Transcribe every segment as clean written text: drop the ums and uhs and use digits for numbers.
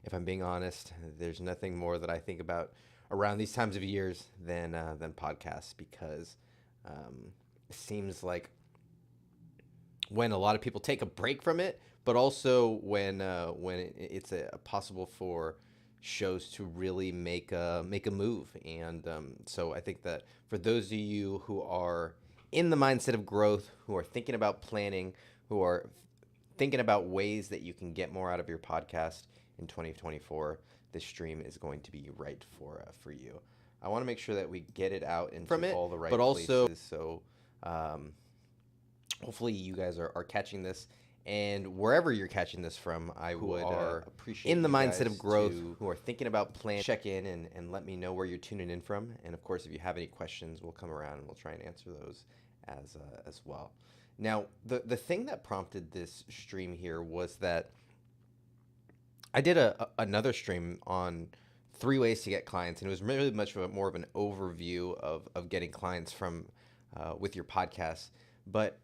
if I'm being honest, there's nothing more that I think about around these times of years than podcasts because it seems like when a lot of people take a break from it, but also when it's possible for shows to really make a move. And so I think that for those of you who are in the mindset of growth, who are thinking about planning, who are thinking about ways that you can get more out of your podcast in 2024, this stream is going to be right for you. I want to make sure that we get it out into from it, all the right but also places. So hopefully you guys are catching this, and wherever you're catching this from, I would appreciate in the mindset of growth who are thinking about plan, check in and let me know where you're tuning in from. And of course, if you have any questions, we'll come around and we'll try and answer those as well. Now, the thing that prompted this stream here was that I did another stream on 3 ways to get clients, and it was really much more of an overview of getting clients from with your podcast. But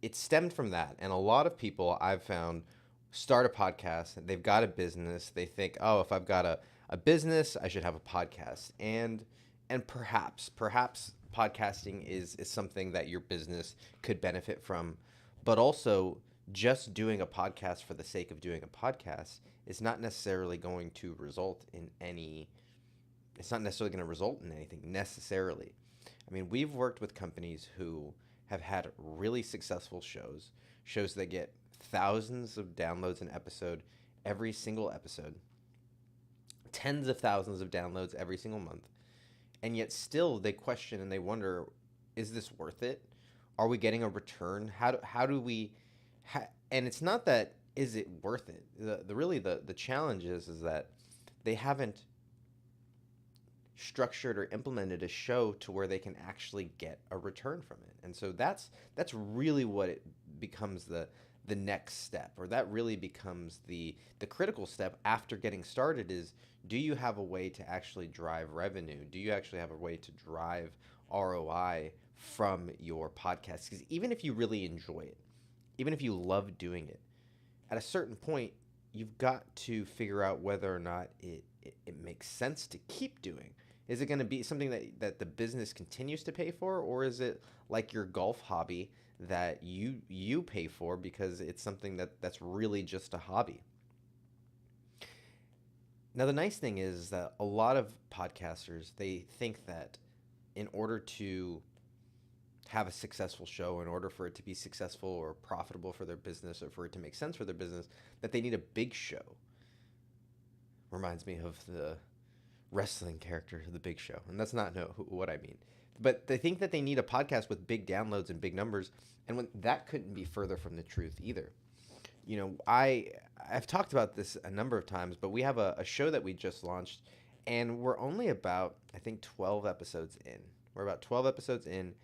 it stemmed from that. And a lot of people I've found start a podcast, they've got a business, they think, oh, if I've got a business, I should have a podcast. And perhaps podcasting is something that your business could benefit from. But also, just doing a podcast for the sake of doing a podcast is not necessarily going to result in any, it's not necessarily going to result in anything necessarily. I mean, we've worked with companies who have had really successful shows that get thousands of downloads an episode, every single episode, tens of thousands of downloads every single month. And yet still they question and they wonder, is this worth it? Are we getting a return? How do we, and it's not that, is it worth it? The challenge is that they haven't structured or implemented a show to where they can actually get a return from it. And so that's really what it becomes the next step, or that really becomes the critical step after getting started is, do you have a way to actually drive revenue? Do you actually have a way to drive ROI from your podcast? Because even if you really enjoy it, even if you love doing it, at a certain point, you've got to figure out whether or not it makes sense to keep doing. Is it going to be something that the business continues to pay for, or is it like your golf hobby that you pay for because it's something that's really just a hobby? Now, the nice thing is that a lot of podcasters, they think that in order to have a successful show, in order for it to be successful or profitable for their business, or for it to make sense for their business, that they need a big show. Reminds me of the wrestling character, The Big Show. And that's not what I mean. But they think that they need a podcast with big downloads and big numbers. And when that couldn't be further from the truth either. You know, I've talked about this a number of times, but we have a show that we just launched, and we're only about, I think, 12 episodes in. We're about 12 episodes in,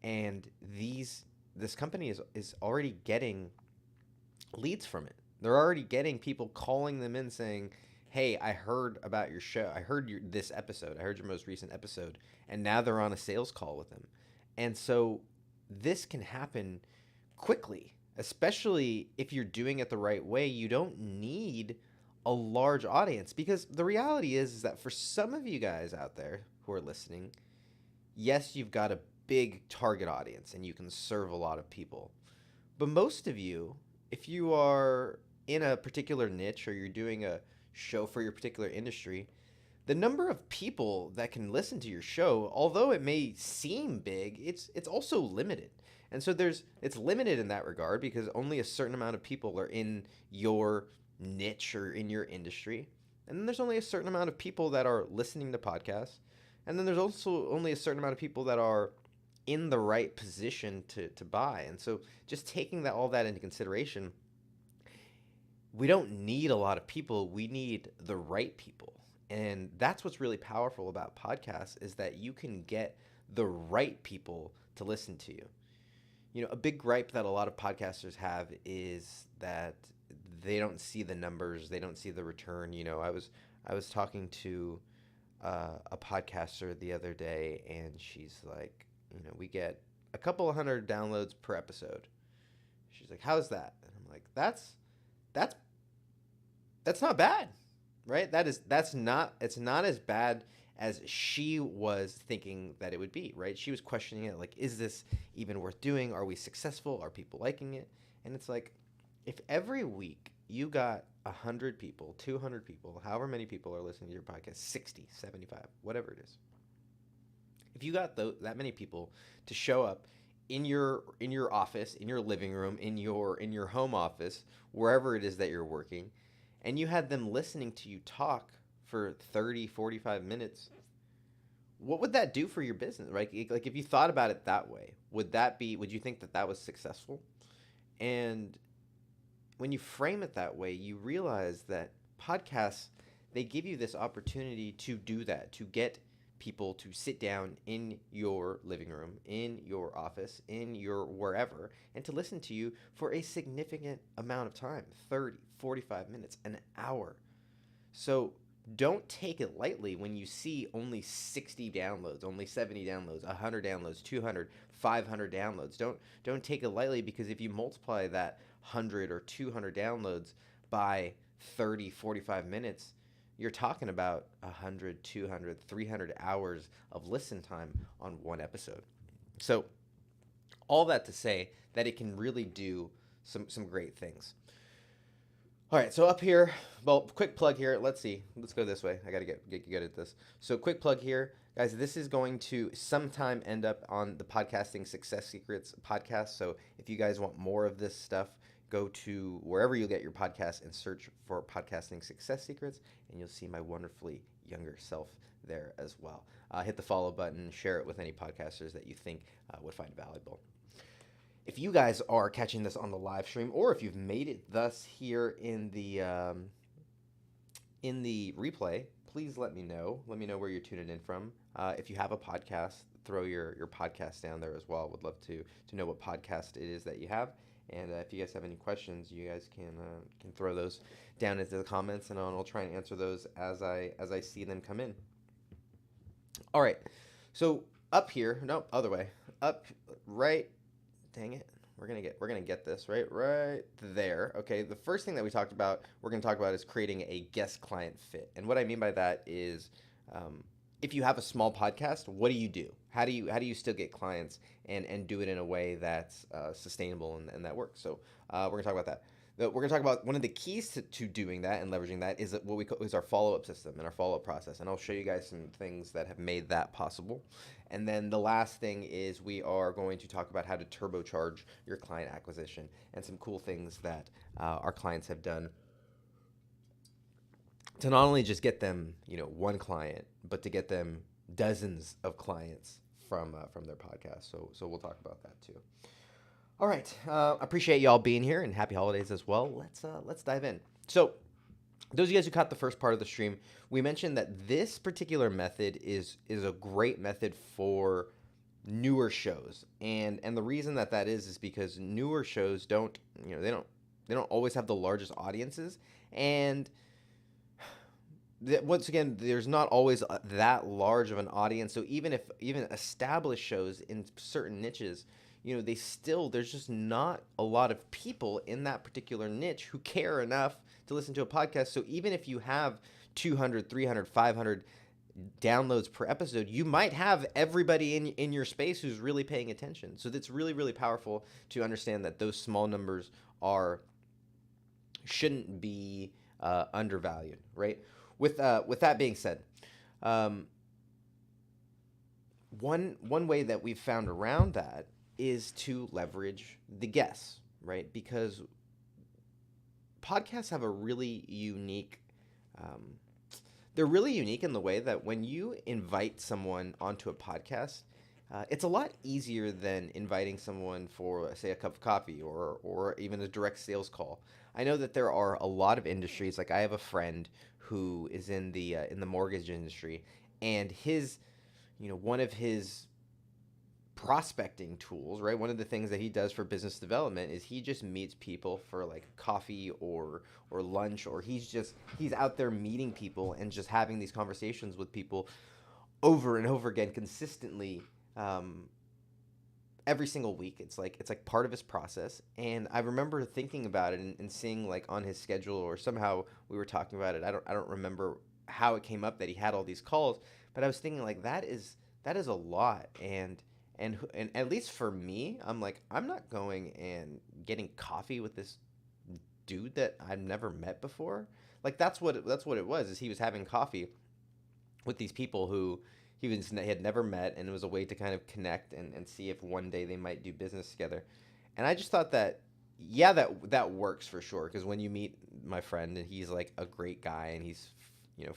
and this company is already getting leads from it. They're already getting people calling them in saying, hey, I heard about your show. I heard this episode. I heard your most recent episode. And now they're on a sales call with them. And so this can happen quickly, especially if you're doing it the right way. You don't need a large audience, because the reality is that for some of you guys out there who are listening, yes, you've got a big target audience and you can serve a lot of people. But most of you, if you are in a particular niche or you're doing a show for your particular industry, the number of people that can listen to your show, although it may seem big, it's also limited. And so it's limited in that regard because only a certain amount of people are in your niche or in your industry. And then there's only a certain amount of people that are listening to podcasts. And then there's also only a certain amount of people that are in the right position to buy. And so just taking all that into consideration, we don't need a lot of people. We need the right people. And that's what's really powerful about podcasts, is that you can get the right people to listen to you. You know, a big gripe that a lot of podcasters have is that they don't see the numbers, they don't see the return. You know, I was talking to a podcaster the other day, and she's like, you know, we get a couple of hundred downloads per episode. She's like, how's that? And I'm like, that's not bad. right? It's not as bad as she was thinking that it would be, right? She was questioning it, like, is this even worth doing? Are we successful? Are people liking it? And it's like, if every week you got 100 people, 200 people, however many people are listening to your podcast, 60, 75, whatever it is, if you got that many people to show up in your office, in your living room, in your home office, wherever it is that you're working, and you had them listening to you talk for 30, 45 minutes, what would that do for your business, right? Like, if you thought about it that way, would you think that that was successful? And when you frame it that way, you realize that podcasts, they give you this opportunity to do that, to get people to sit down in your living room, in your office, in your wherever, and to listen to you for a significant amount of time, 30, 45 minutes, an hour. So don't take it lightly when you see only 60 downloads, only 70 downloads, 100 downloads, 200, 500 downloads. Don't take it lightly, because if you multiply that 100 or 200 downloads by 30, 45 minutes, you're talking about 100, 200, 300 hours of listen time on one episode. So all that to say that it can really do some great things. All right, so up here, well, quick plug here. Let's see. Let's go this way. I got to get good at this. So quick plug here. Guys, this is going to sometime end up on the Podcasting Success Secrets podcast. So if you guys want more of this stuff, go to wherever you get your podcast and search for Podcasting Success Secrets, and you'll see my wonderfully younger self there as well. Hit the follow button, share it with any podcasters that you think would find valuable. If you guys are catching this on the live stream, or if you've made it thus here in the replay, please let me know. Let me know where you're tuning in from. If you have a podcast, throw your podcast down there as well. Would love to know what podcast it is that you have. And if you guys have any questions, you guys can throw those down into the comments, and I'll try and answer those as I see them come in. All right. So up here, no, other way. Up right. Dang it. We're gonna get this right there. Okay. The first thing that we're gonna talk about is creating a guest client fit. And what I mean by that is, if you have a small podcast, what do you do? How do you still get clients and do it in a way that's sustainable and that works? So we're gonna talk about that. We're gonna talk about one of the keys to doing that and leveraging that is what we call is our follow-up system and our follow-up process. And I'll show you guys some things that have made that possible. And then the last thing is we are going to talk about how to turbocharge your client acquisition and some cool things that our clients have done to not only just get them, one client, but to get them dozens of clients from their podcast. So we'll talk about that too. All right, appreciate y'all being here, and happy holidays as well. Let's dive in. So those of you guys who caught the first part of the stream, we mentioned that this particular method is a great method for newer shows, and the reason that is because newer shows don't always have the largest audiences, and once again, there's not always that large of an audience. So even established shows in certain niches, there's just not a lot of people in that particular niche who care enough to listen to a podcast. So even if you have 200, 300, 500 downloads per episode, you might have everybody in your space who's really paying attention. So that's really, really powerful to understand that those small numbers shouldn't be undervalued, right? With that being said, one way that we've found around that is to leverage the guests, right? Because podcasts have a really unique, they're really unique in the way that when you invite someone onto a podcast, it's a lot easier than inviting someone for, say, a cup of coffee or even a direct sales call. I know that there are a lot of industries, like I have a friend who is in the mortgage industry, and one of his prospecting tools, right? One of the things that he does for business development is he just meets people for like coffee or lunch, or he's out there meeting people and just having these conversations with people over and over again consistently, every single week. It's like part of his process. And I remember thinking about it and seeing like on his schedule, or somehow we were talking about it. I don't remember how it came up that he had all these calls, but I was thinking like that is a lot. And at least for me, I'm like, I'm not going and getting coffee with this dude that I've never met before. Like that's what it was. Is he was having coffee with these people who he had never met, and it was a way to kind of connect and see if one day they might do business together. And I just thought that, yeah, that works for sure, because when you meet my friend, and he's like a great guy, and he's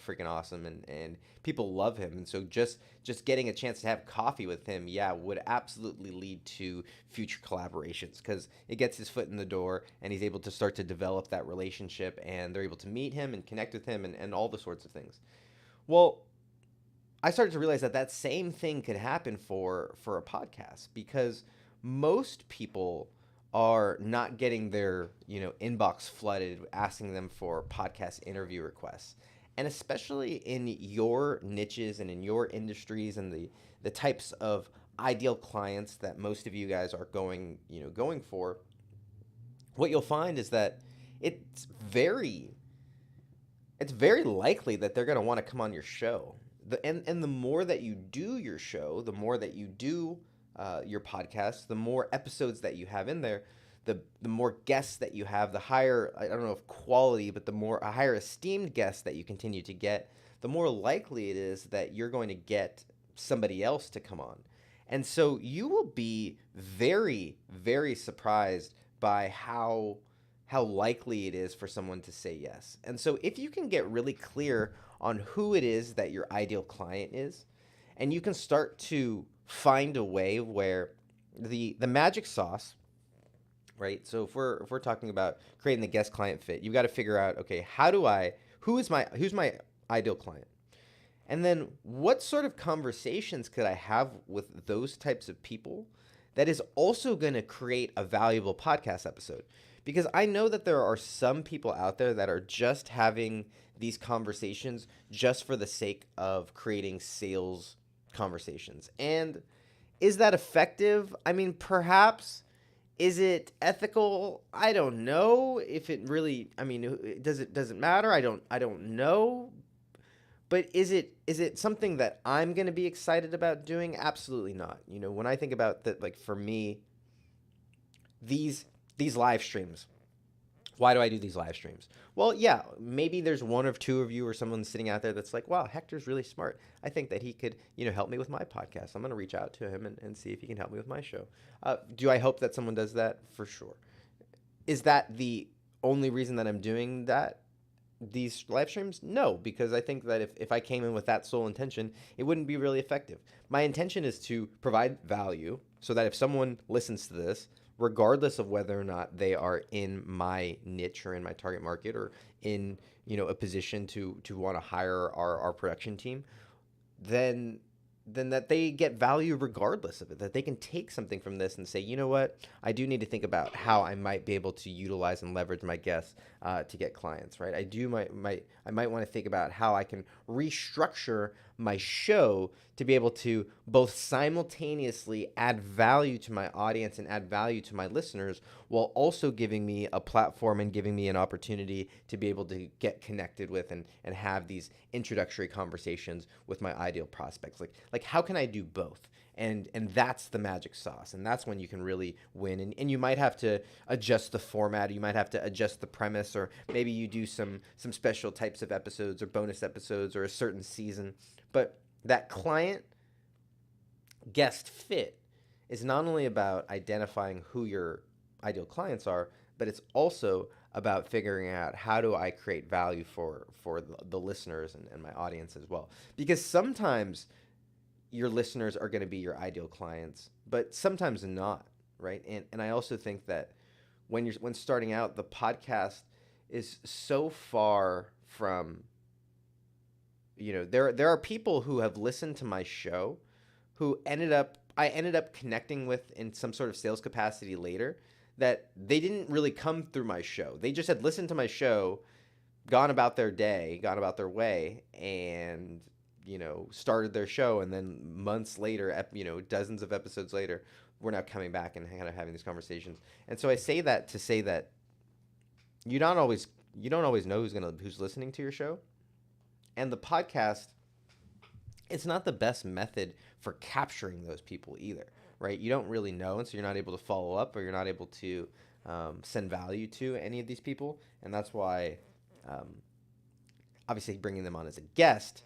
freaking awesome, and people love him, and so just getting a chance to have coffee with him, yeah, would absolutely lead to future collaborations, because it gets his foot in the door, and he's able to start to develop that relationship, and they're able to meet him and connect with him, and all the sorts of things. Well, I started to realize that that same thing could happen for a podcast, because most people are not getting their inbox flooded asking them for podcast interview requests, and especially in your niches and in your industries and the types of ideal clients that most of you guys are going for. What you'll find is that it's very it's very likely that they're going to want to come on your show. And the more that you do your show, the more that you do your podcast, the more episodes that you have in there, the more guests that you have, the higher, I don't know if quality, but the more a higher esteemed guest that you continue to get, the more likely it is that you're going to get somebody else to come on. And so you will be very, very surprised by how likely it is for someone to say yes. And so if you can get really clear on who it is that your ideal client is, and you can start to find a way where the magic sauce, right? So if we're talking about creating the guest client fit, you've got to figure out, okay, who's my ideal client? And then what sort of conversations could I have with those types of people that is also going to create a valuable podcast episode? Because I know that there are some people out there that are just having these conversations just for the sake of creating sales conversations. And is that effective? I mean, perhaps. Is it ethical? I don't know if it really, I mean, does it matter? I don't know. But is it something that I'm going to be excited about doing? Absolutely not. When I think about that, like for me, these live streams. Why do I do these live streams? Well, yeah, maybe there's one or two of you or someone sitting out there that's like, wow, Hector's really smart. I think that he could, help me with my podcast. I'm going to reach out to him and see if he can help me with my show. Do I hope that someone does that? For sure. Is that the only reason that I'm doing these live streams? No, because I think that if I came in with that sole intention, it wouldn't be really effective. My intention is to provide value so that if someone listens to this, regardless of whether or not they are in my niche or in my target market or in a position to want to hire our production team, then that they get value regardless of it, that they can take something from this and say, you know what, I do need to think about how I might be able to utilize and leverage my guests to get clients, right? I might want to think about how I can restructure my show to be able to both simultaneously add value to my audience and add value to my listeners, while also giving me a platform and giving me an opportunity to be able to get connected with and have these introductory conversations with my ideal prospects. Like how can I do both? And that's the magic sauce. And that's when you can really win. And you might have to adjust the format. You might have to adjust the premise, or maybe you do some special types of episodes or bonus episodes or a certain season. But that client guest fit is not only about identifying who your ideal clients are, but it's also about figuring out how do I create value for the listeners and my audience as well. Because sometimes your listeners are going to be your ideal clients, but sometimes not, right? And I also think that when starting out, the podcast is so far from, there are people who have listened to my show who I ended up connecting with in some sort of sales capacity later, that they didn't really come through my show. They just had listened to my show, gone about their day, gone about their way, and started their show, and then months later, dozens of episodes later, we're now coming back and kind of having these conversations. And so I say that to say that you don't always you don't always know who's listening to your show, and the podcast, it's not the best method for capturing those people either, right? You don't really know, and so you're not able to follow up, or you're not able to send value to any of these people, and that's why, um, obviously, bringing them on as a guest,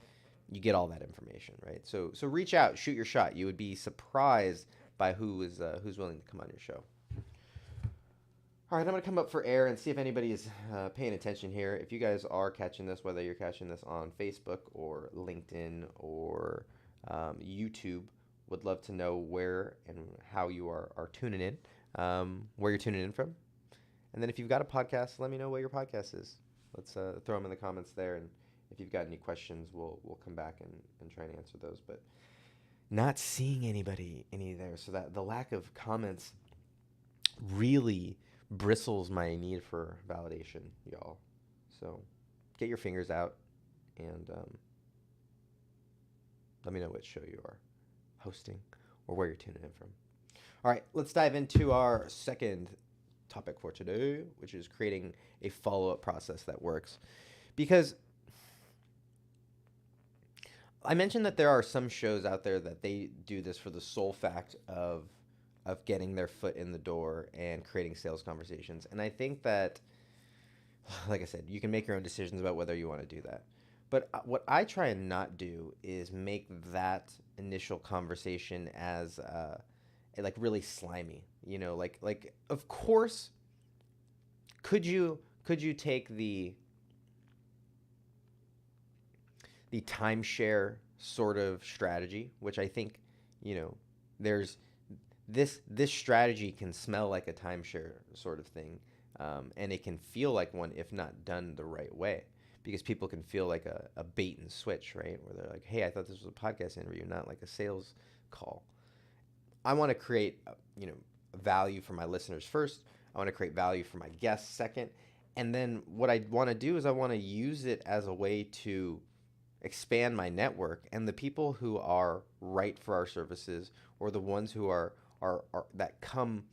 you get all that information, right? So reach out, shoot your shot. You would be surprised by who's willing to come on your show. All right, I'm going to come up for air and see if anybody is paying attention here. If you guys are catching this, whether you're catching this on Facebook or LinkedIn or YouTube, would love to know where and how you are tuning in, where you're tuning in from. And then if you've got a podcast, let me know what your podcast is. Let's throw them in the comments there. And if you've got any questions, we'll come back and try and answer those. But not seeing any there. So that the lack of comments really bristles my need for validation, y'all. So get your fingers out and let me know which show you are hosting or where you're tuning in from. All right, let's dive into our second topic for today, which is creating a follow-up process that works. Because I mentioned that there are some shows out there that they do this for the sole fact of getting their foot in the door and creating sales conversations. And I think that, like I said, you can make your own decisions about whether you want to do that. But what I try and not do is make that initial conversation as like really slimy. You know, like of course, could you take the timeshare sort of strategy, which I think, you know, there's this strategy can smell like a timeshare sort of thing, and it can feel like one if not done the right way, because people can feel like a bait and switch, right? Where they're like, hey, I thought this was a podcast interview, not like a sales call. I want to create, value for my listeners first. I want to create value for my guests second. And then what I want to do is I want to use it as a way to expand my network, and the people who are right for our services, or the ones who are that come,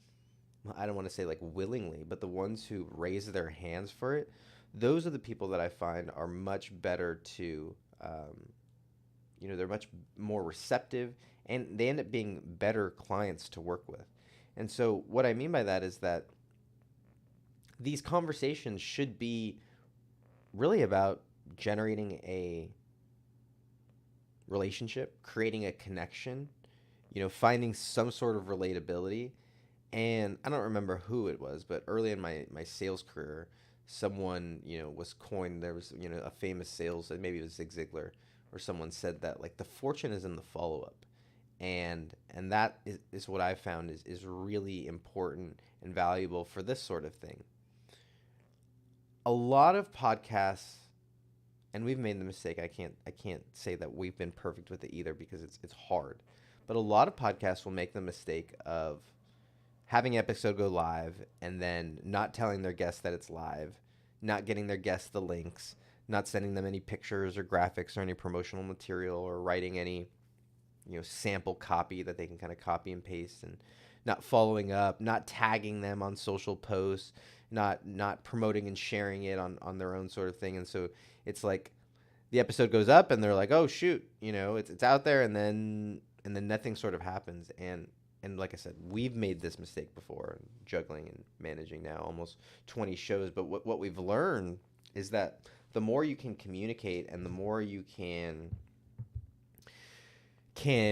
I don't want to say like willingly, but the ones who raise their hands for it, those are the people that I find are much better to, they're much more receptive, and they end up being better clients to work with. And so what I mean by that is that these conversations should be really about generating a relationship, creating a connection, finding some sort of relatability. And I don't remember who it was, but early in my sales career, someone, was coined, there was, a famous sales, maybe it was Zig Ziglar, or someone said that, like, the fortune is in the follow-up. And that is what I found is really important and valuable for this sort of thing. A lot of podcasts, and we've made the mistake, I can't say that we've been perfect with it either, because it's hard. But a lot of podcasts will make the mistake of having an episode go live and then not telling their guests that it's live, not getting their guests the links, not sending them any pictures or graphics or any promotional material, or writing any, sample copy that they can kind of copy and paste, and not following up, not tagging them on social posts, not promoting and sharing it on their own sort of thing. And so it's like the episode goes up and they're like, oh shoot, it's out there, and then nothing sort of happens. And like I said, we've made this mistake before, juggling and managing now almost 20 shows. But what we've learned is that the more you can communicate, and the more you can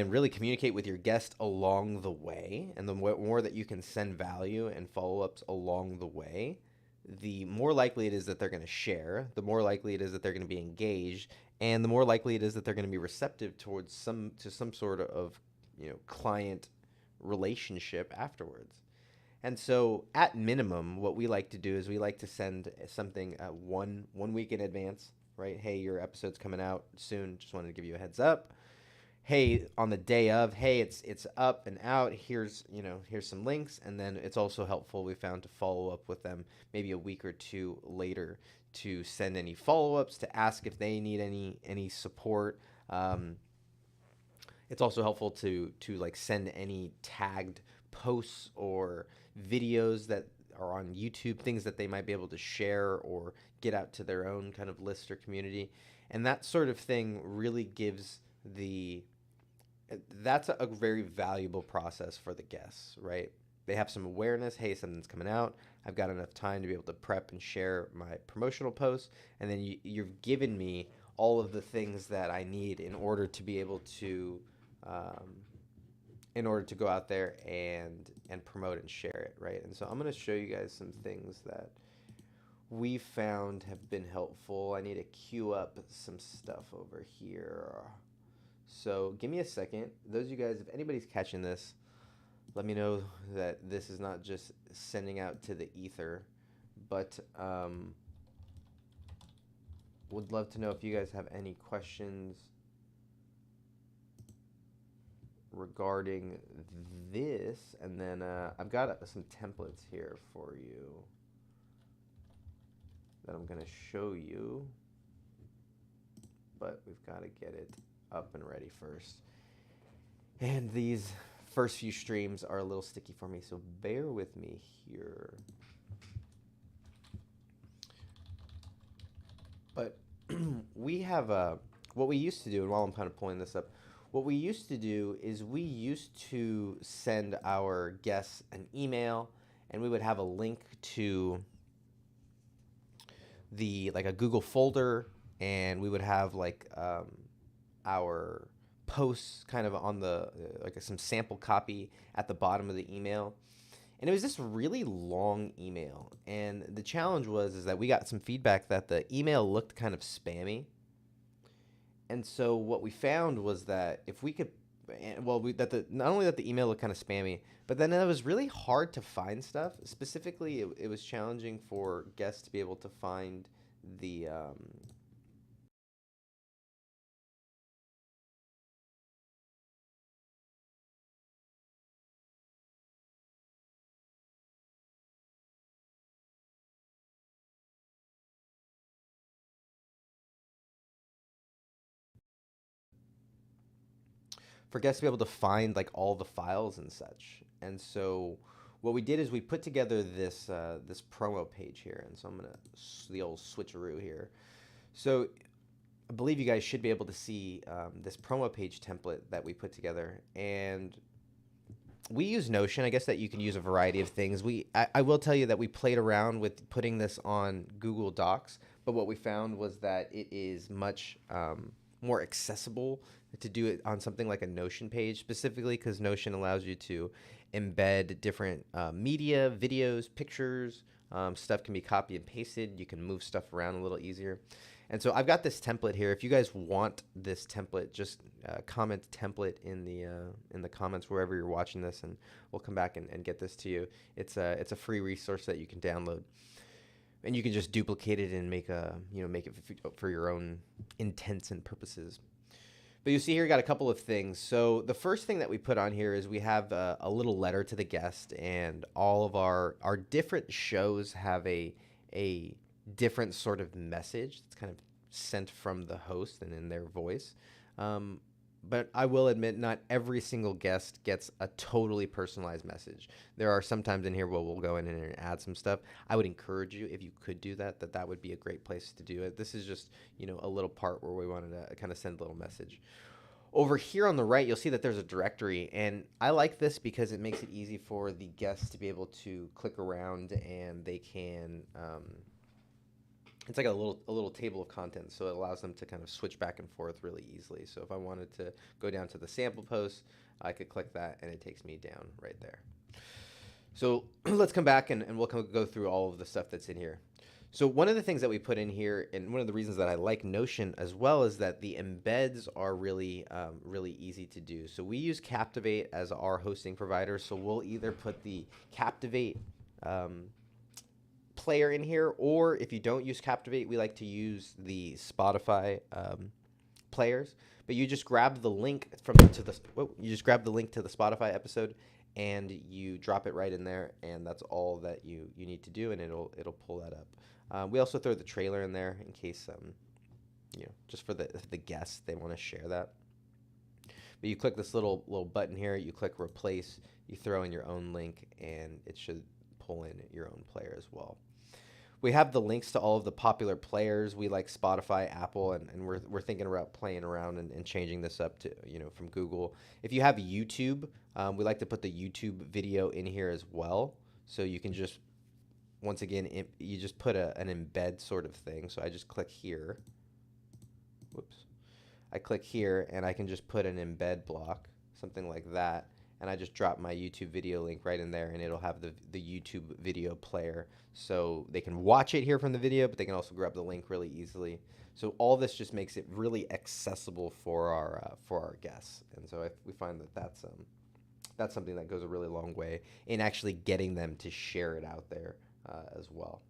really communicate with your guest along the way, and the more that you can send value and follow-ups along the way, the more likely it is that they're going to share, the more likely it is that they're going to be engaged, and the more likely it is that they're going to be receptive towards some sort of, client relationship afterwards. And so at minimum, what we like to do is we like to send something one week in advance, right? Hey, your episode's coming out soon. Just wanted to give you a heads up. Hey, on the day of, hey, it's up and out. Here's some links. And then it's also helpful, we found, to follow up with them maybe a week or two later to send any follow-ups, to ask if they need any support. It's also helpful to like send any tagged posts or videos that are on YouTube, things that they might be able to share or get out to their own kind of list or community. And that sort of thing really gives the that's a very valuable process for the guests, right? They have some awareness, hey, something's coming out. I've got enough time to be able to prep and share my promotional posts. And then you've given me all of the things that I need um, in order to go out there and promote and share it, right? And so I'm going to show you guys some things that we found have been helpful. I need to queue up some stuff over here. So give me a second. Those of you guys, if anybody's catching this, let me know that this is not just sending out to the ether, but would love to know if you guys have any questions regarding this. And then I've got some templates here for you that I'm going to show you, but we've got to get it up and ready first. And these first few streams are a little sticky for me, so bear with me here. But we have what we used to do, and while I'm kind of pulling this up, what we used to do is we used to send our guests an email, and we would have a link to like a Google folder, and we would have like our posts kind of on the like some sample copy at the bottom of the email. And it was this really long email, and the challenge was that we got some feedback that the email looked kind of spammy. And so what we found was that if we could, not only that the email looked kind of spammy, but then it was really hard to find stuff. Specifically, it was challenging for guests to be able to find the for guests to be able to find like all the files and such. And so what we did is we put together this promo page here. And so I'm gonna the old switcheroo here. So I believe you guys should be able to see this promo page template that we put together. And we use Notion. I guess that you can use a variety of things. I will tell you that we played around with putting this on Google Docs, but what we found was that it is much more accessible to do it on something like a Notion page, specifically because Notion allows you to embed different media, videos, pictures. Stuff can be copy and pasted. You can move stuff around a little easier. And so I've got this template here. If you guys want this template, just comment template in the comments wherever you're watching this, and we'll come back and get this to you. It's a free resource that you can download, and you can just duplicate it and make it for your own intents and purposes. But you see here, got a couple of things. So the first thing that we put on here is we have a little letter to the guest, and all of our different shows have a different sort of message that's kind of sent from the host and in their voice. But I will admit, not every single guest gets a totally personalized message. There are some times in here where we'll go in and add some stuff. I would encourage you, if you could do that, that would be a great place to do it. This is just, a little part where we wanted to kind of send a little message. Over here on the right, you'll see that there's a directory, and I like this because it makes it easy for the guests to be able to click around, and they can it's like a little table of contents, so it allows them to kind of switch back and forth really easily. So if I wanted to go down to the sample post, I could click that, and it takes me down right there. So let's come back, and we'll go through all of the stuff that's in here. So one of the things that we put in here, and one of the reasons that I like Notion as well, is that the embeds are really easy to do. So we use Captivate as our hosting provider, so we'll either put the Captivate player in here, or if you don't use Captivate, we like to use the Spotify players. But you just grab the link to the Spotify episode, and you drop it right in there, and that's all that you need to do, and it'll pull that up. We also throw the trailer in there in case just for the guests, they want to share that. But you click this little button here, you click replace, you throw in your own link, and it should pull in your own player as well. We have the links to all of the popular players. We like Spotify, Apple, and we're thinking about playing around and changing this up to, from Google. If you have YouTube, we like to put the YouTube video in here as well. So you can just, once again, you just put an embed sort of thing. So I just click here. Whoops. I click here and I can just put an embed block, something like that. And I just drop my YouTube video link right in there, and it'll have the YouTube video player. So they can watch it here from the video, but they can also grab the link really easily. So all this just makes it really accessible for our guests. And so we find that that's something that goes a really long way in actually getting them to share it out there as well.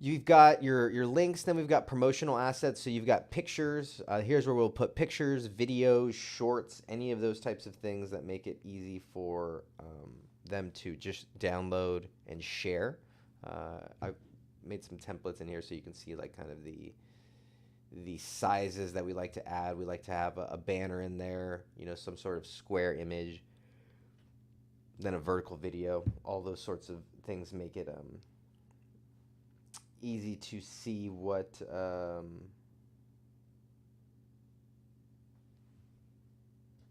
You've got your links, then we've got promotional assets. So you've got pictures. Here's where we'll put pictures, videos, shorts, any of those types of things that make it easy for them to just download and share. I've made some templates in here so you can see like kind of the sizes that we like to add. We like to have a banner in there, some sort of square image, then a vertical video. All those sorts of things make it easy to see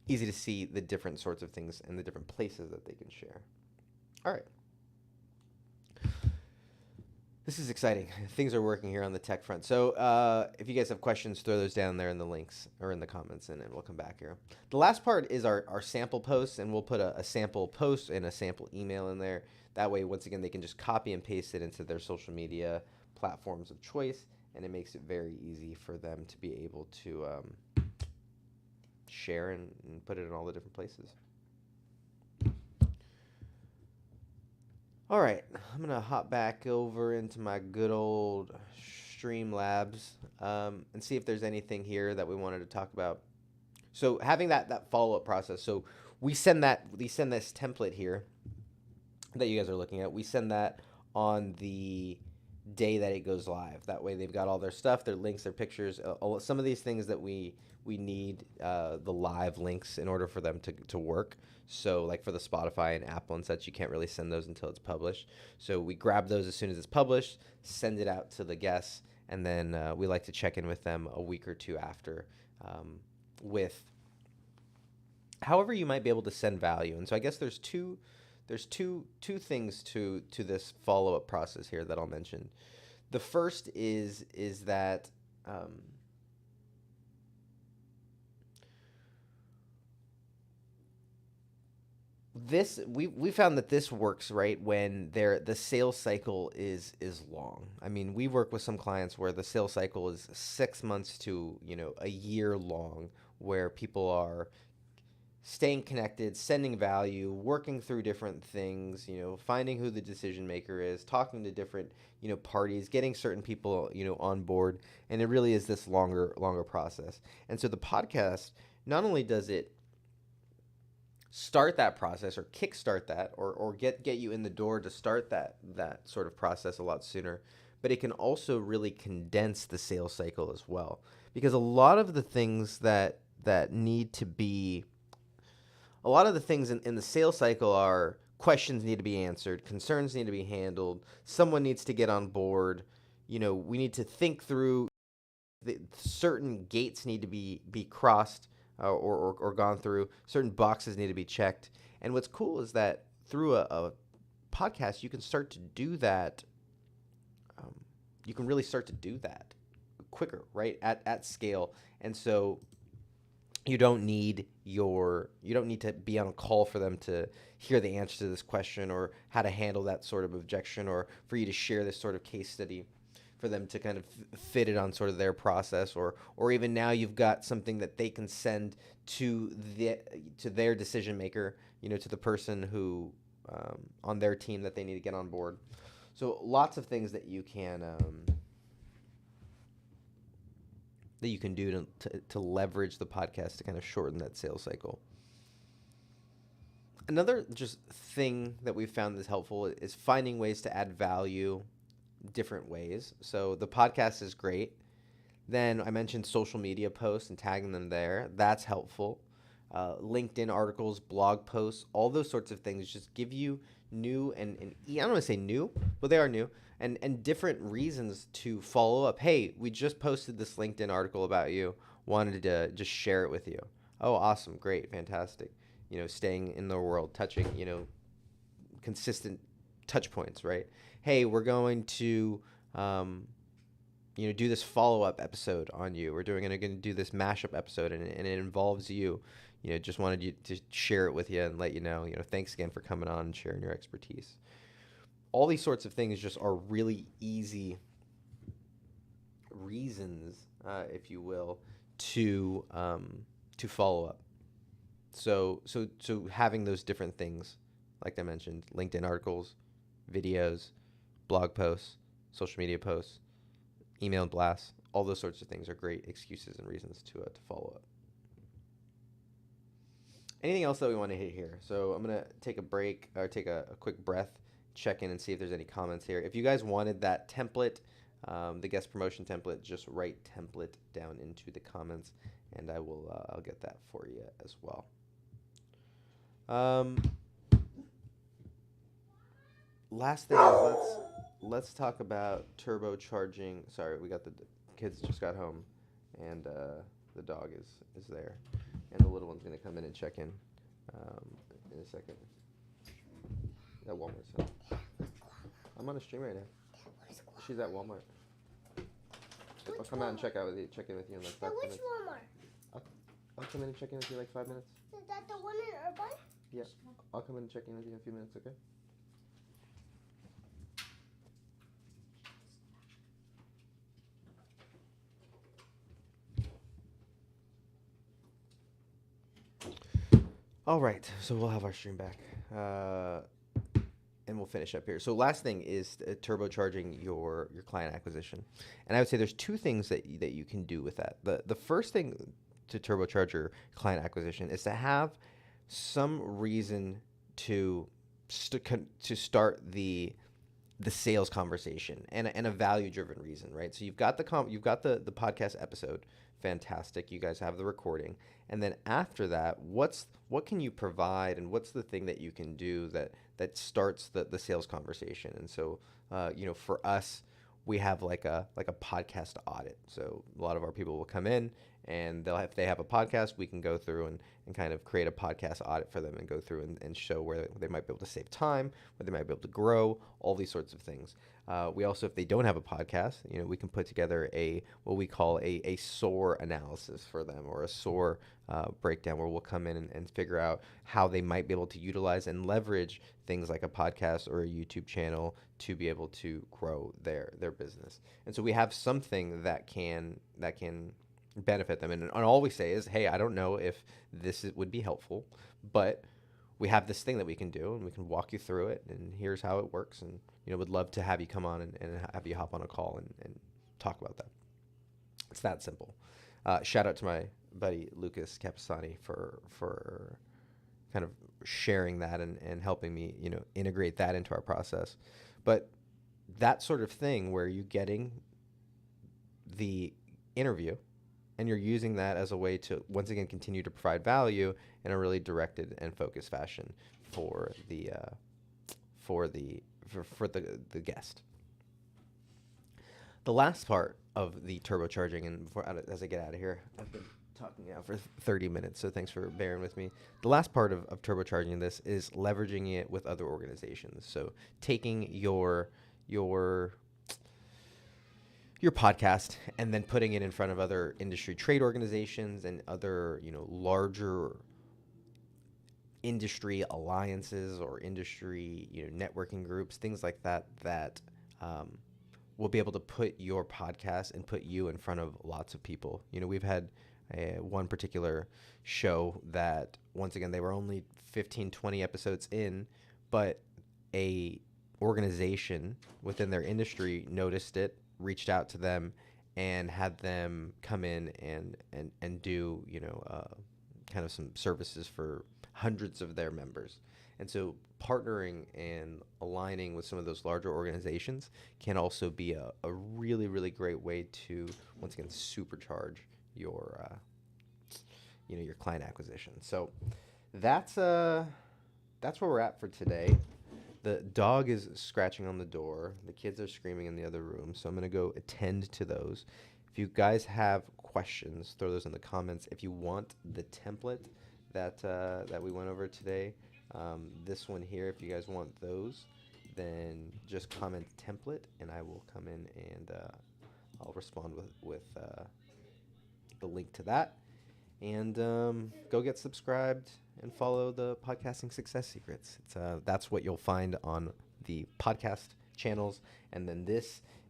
easy to see the different sorts of things and the different places that they can share. All right. This is exciting. Things are working here on the tech front. So if you guys have questions, throw those down there in the links or in the comments, and then we'll come back here. The last part is our sample posts, and we'll put a sample post and a sample email in there. That way, once again, they can just copy and paste it into their social media platforms of choice, and it makes it very easy for them to be able to share and put it in all the different places. All right, I'm going to hop back over into my good old Streamlabs and see if there's anything here that we wanted to talk about. So having that follow-up process. So we send this template here that you guys are looking at. We send that on the day that it goes live. That way they've got all their stuff, their links, their pictures, some of these things that we need the live links in order for them to work. So like for the Spotify and Apple and such, you can't really send those until it's published. So we grab those as soon as it's published, send it out to the guests, and then we like to check in with them a week or two after with however you might be able to send value. And so I guess there's two things to this follow-up process here that I'll mention. The first is that we found that this works right when the sales cycle is long. I mean, we work with some clients where the sales cycle is 6 months to a year long, where people are staying connected, sending value, working through different things, finding who the decision maker is, talking to different, parties, getting certain people, on board. And it really is this longer process. And so the podcast, not only does it start that process or kickstart that or get you in the door to start that sort of process a lot sooner, but it can also really condense the sales cycle as well. Because a lot of the things that need to be a lot of the things in the sales cycle are questions need to be answered, concerns need to be handled, someone needs to get on board. We need to think through certain gates need to be crossed or gone through, certain boxes need to be checked. And what's cool is that through a podcast, you can start to do that. You can really start to do that quicker, right? At scale. And so you don't need to be on a call for them to hear the answer to this question or how to handle that sort of objection, or for you to share this sort of case study for them to kind of fit it on sort of their process, or even now you've got something that they can send to their decision maker, to the person who on their team that they need to get on board. So lots of things that you can do to leverage the podcast to kind of shorten that sales cycle. Another just thing that we've found is helpful is finding ways to add value different ways. So the podcast is great. Then I mentioned social media posts and tagging them there. That's helpful. LinkedIn articles, blog posts, all those sorts of things just give you new and I don't want to say new, but they are new and different reasons to follow up. Hey, we just posted this LinkedIn article about you. Wanted to just share it with you. Oh, awesome, great, fantastic. Staying in the world, touching, consistent touch points, right? Hey, we're going to do this follow-up episode on you. We're going to do this mashup episode, and it involves you. Just wanted you to share it with you and let you know. Thanks again for coming on and sharing your expertise. All these sorts of things just are really easy reasons, if you will, to follow up. So having those different things, like I mentioned, LinkedIn articles, videos, blog posts, social media posts, email blasts, all those sorts of things are great excuses and reasons to follow up. Anything else that we want to hit here? So I'm going to take a break or take a quick breath, check in and see if there's any comments here. If you guys wanted that template, the guest promotion template, just write template down into the comments and I'll get that for you as well. Last thing is let's talk about turbocharging. Sorry, we got the kids just got home, and the dog is there, and the little one's gonna come in and check in a second. At Walmart. So. I'm on a stream right now. She's at Walmart. I'll come out and check in with you in like 5 minutes. Which Walmart? I'll come in and check in with you like 5 minutes. Is that the one in Irvine? Yeah. I'll come in and check in with you in a few minutes, okay? All right, so we'll have our stream back, and we'll finish up here. So last thing is turbocharging your client acquisition, and I would say there's two things that you can do with that. The first thing to turbocharge your client acquisition is to have some reason to start the sales conversation and a value driven reason, right? So you've got the podcast episode, fantastic. You guys have the recording, and then after that, what can you provide, and what's the thing that you can do that starts the sales conversation? And so, for us, we have like a podcast audit. So a lot of our people will come in and if they have a podcast, we can go through and kind of create a podcast audit for them and go through and show where they might be able to save time, where they might be able to grow, all these sorts of things. We also, if they don't have a podcast, we can put together what we call a SOAR analysis for them, or a SOAR breakdown, where we'll come in and figure out how they might be able to utilize and leverage things like a podcast or a YouTube channel to be able to grow their business. And so we have something that can benefit them. And all we say is, hey, I don't know if this would be helpful, but we have this thing that we can do, and we can walk you through it, and here's how it works. And would love to have you come on and have you hop on a call and talk about that. It's that simple. Shout out to my buddy Lucas Capasani for kind of sharing that and helping me integrate that into our process. But that sort of thing where you're getting the interview and you're using that as a way to once again continue to provide value in a really directed and focused fashion for the guest. The last part of the turbocharging, and as I get out of here, I've been talking now for 30 minutes, so thanks for bearing with me. The last part of turbocharging this is leveraging it with other organizations. So taking your podcast and then putting it in front of other industry trade organizations and other larger industry alliances or industry networking groups, things like that will be able to put your podcast and put you in front of lots of people. We've had one particular show that, once again, they were only 15, 20 episodes in, but a organization within their industry noticed it, reached out to them, and had them come in and do kind of some services for hundreds of their members. And so partnering and aligning with some of those larger organizations can also be a really, really great way to, once again, supercharge your, your client acquisition. So that's, uh, that's where we're at for today. The dog is scratching on the door. The kids are screaming in the other room. So I'm going to go attend to those. If you guys have questions, throw those in the comments. If you want the template that we went over today, this one here, if you guys want those, then just comment template, and I will come in and I'll respond with the link to that. And go get subscribed and follow the Podcasting Success Secrets. That's what you'll find on the podcast channels. And then this